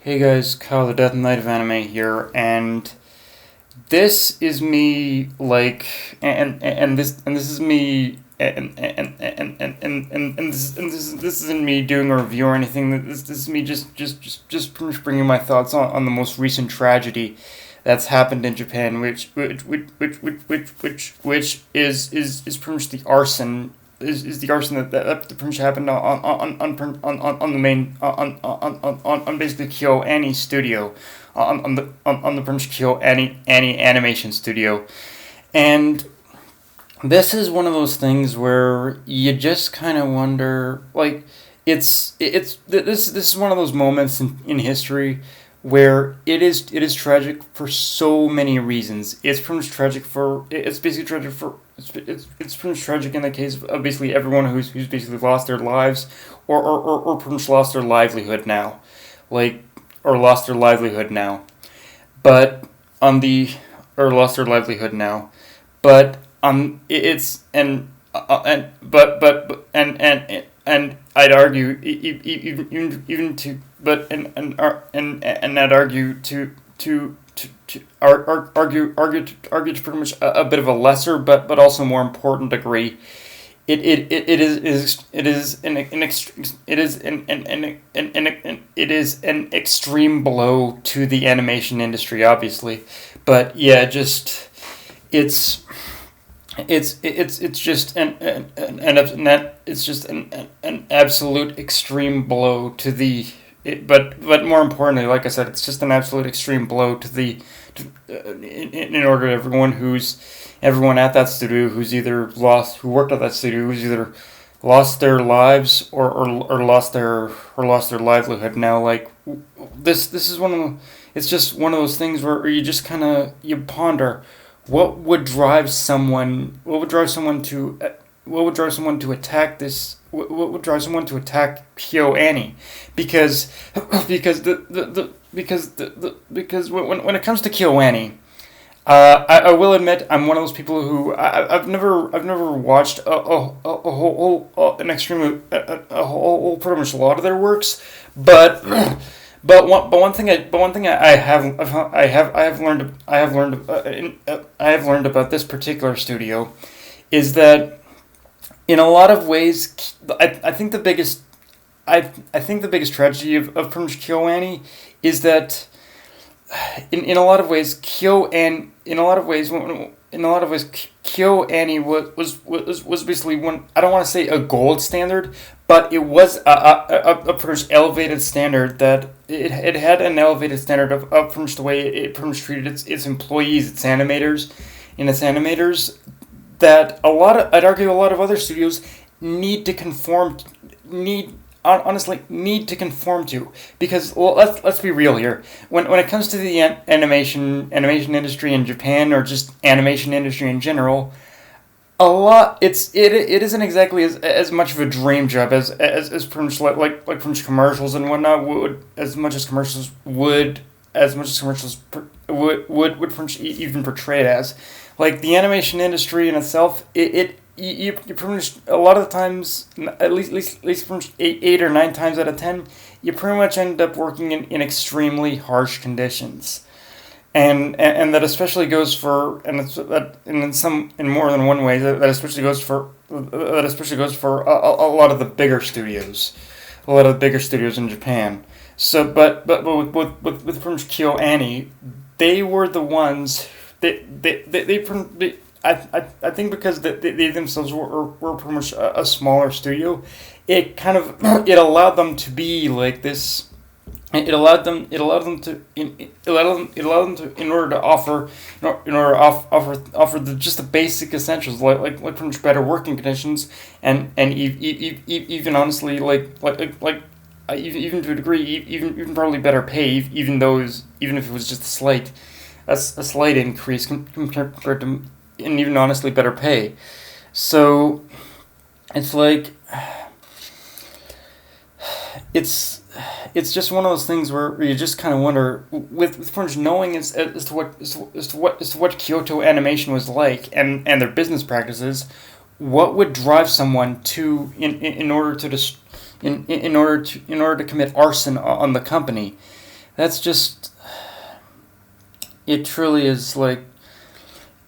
Hey guys, Kyle the Death Knight of Anime here, and this is me and this is me and this isn't me doing a review or anything. This is me just pretty much bringing my thoughts on the most recent tragedy that's happened in Japan, which is pretty much the arson is the arson that pretty much happened on the main on basically KyoAni studio on the pretty much KyoAni animation studio. And this is one of those things where you just kind of wonder, like, this is one of those moments in history where it is tragic for so many reasons. It's pretty much tragic for it's basically tragic for it's pretty much tragic in the case of basically everyone who's basically lost their lives or pretty much lost their livelihood now, like or lost their livelihood now, but on the or lost their livelihood now, but it's and and I'd argue even to but and I'd argue to pretty much a bit of a lesser but also more important degree. It is an extreme blow to the animation industry, obviously, but yeah, just it's it's just it's just an absolute extreme blow to the but more importantly, like I said, it's just an absolute extreme blow to in order to everyone at that studio who worked at that studio who's either lost their lives or lost their livelihood now. Like this is one of the, it's just one of those things where you just kind of you ponder what would drive someone to attack this what would drive someone to attack KyoAni, because because when it comes to KyoAni, I will admit I'm one of those people who I've never watched a whole an extremely a whole pretty much a lot of their works, but but one thing I have learned about this particular studio is that in a lot of ways I think the biggest I think the biggest tragedy of pretty much KyoAni is that in a lot of ways KyoAni was basically one. I don't want to say a gold standard, but it was a pretty much elevated standard that it had an elevated standard of pretty much the way it pretty much treated its employees, its animators that I'd argue a lot of other studios need to conform need honestly need to conform to, because well, let's be real here. When it comes to the animation industry in Japan, or just animation industry in general, a lot it isn't exactly as much of a dream job as pretty much like pretty much commercials and whatnot would as much as commercials would pretty much even portray it as. Like the animation industry in itself, you pretty much a lot of the times, at least from eight or nine times out of 10, you pretty much end up working in extremely harsh conditions, and that especially goes for in more than one way, that especially goes for a lot of the bigger studios, in Japan. So, but with from KyoAni, they were the ones. I think because they themselves were pretty much a smaller studio, it kind of it allowed them to be like this. It allowed them to in order to offer offer just the basic essentials, like pretty much better working conditions, and even honestly even to a degree, even probably better pay, even if it was just a slight increase compared to, and even honestly better pay. So it's like it's just one of those things where you just kind of wonder, with Fringe knowing as to what Kyoto Animation was like, and their business practices, what would drive someone to in order to commit arson on the company. that's just, it truly is like,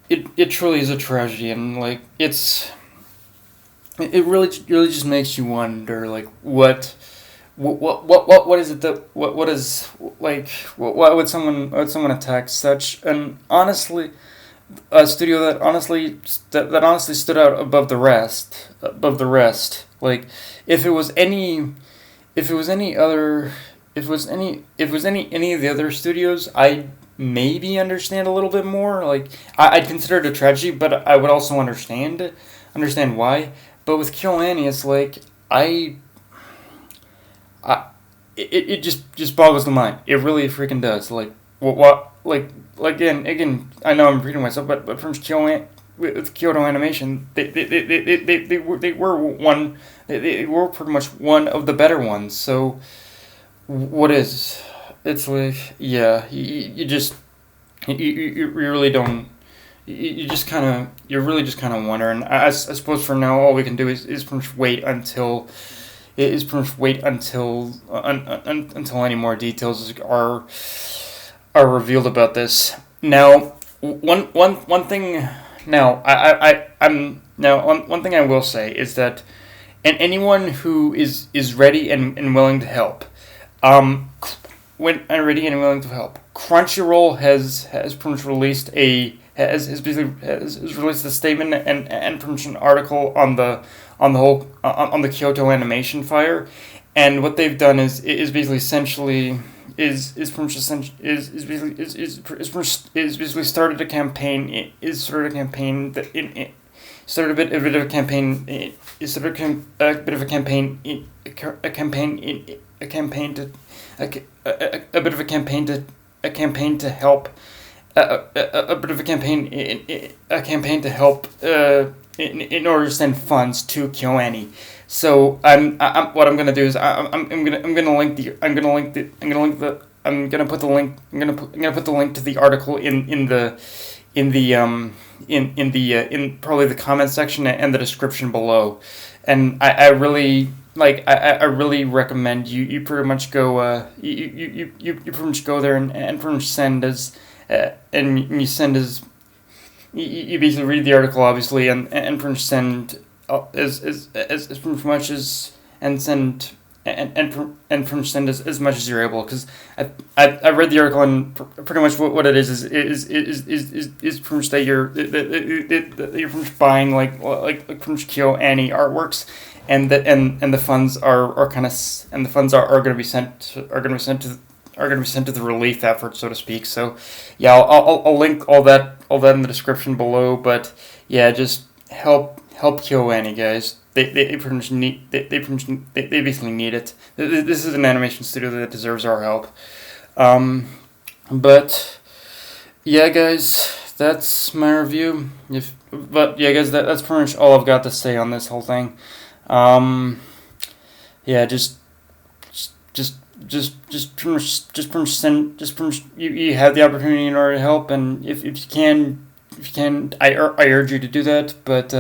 it truly is a tragedy, and like it really just makes you wonder, like, what is it that what is like, why would someone attack such an honestly a studio that honestly stood out above the rest. Like, if it was any if it was any other if it was any of the other studios, I'd maybe understand a little bit more. Like, I'd consider it a tragedy, but I would also understand why. But with KyoAni, it's like, I I it just boggles the mind. It really freaking does. Like, what like, again, I know I'm repeating myself, but from KyoAni, with Kyoto Animation, they were one, they were pretty much one of the better ones. So what is, it's like, yeah, you just you really don't, you just kind of, you're really just kind of wondering. I suppose for now all we can do is pretty much wait until until any more details are revealed about this. Now, one thing. Now, one thing I will say is that, and anyone who is ready and willing to help, um, when ready and willing to help, Crunchyroll has pretty much released has released a statement and pretty much an article on the Kyoto animation fire, and what they've done is basically essentially from is basically started a campaign, that started a bit of a campaign, it started a bit of a campaign, a campaign to a bit of a campaign to help, a bit of a campaign to help, in order to send funds to KyoAni. So what I'm gonna do is I'm gonna link the I'm gonna put the link I'm gonna put the link to the article in the in probably the comment section and the description below. And I really, I really recommend you pretty much go, you pretty much go there and pretty much send as, and you send as, you basically read the article, obviously, and pretty much send, as pretty much as, and send, pretty much send as much as you're able, because I read the article, and pretty much what it is pretty much that you're pretty much buying, pretty much KyoAni artworks, and the funds are kind of, and the funds are going to be sent, are going to be sent to the relief effort, so to speak. So, yeah, I'll link all that in the description below. But yeah, just help KyoAni, guys. They pretty much need, they basically need it. This is an animation studio that deserves our help. But yeah, guys, that's my review. But yeah, guys, that's pretty much all I've got to say on this whole thing. Um, yeah, just pretty much send, just pretty much, you have the opportunity in order to help, and if you can, I urge you to do that. But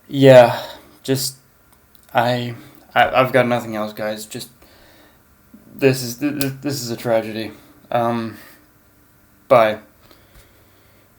yeah, just I've got nothing else, guys. Just, this is a tragedy. Bye.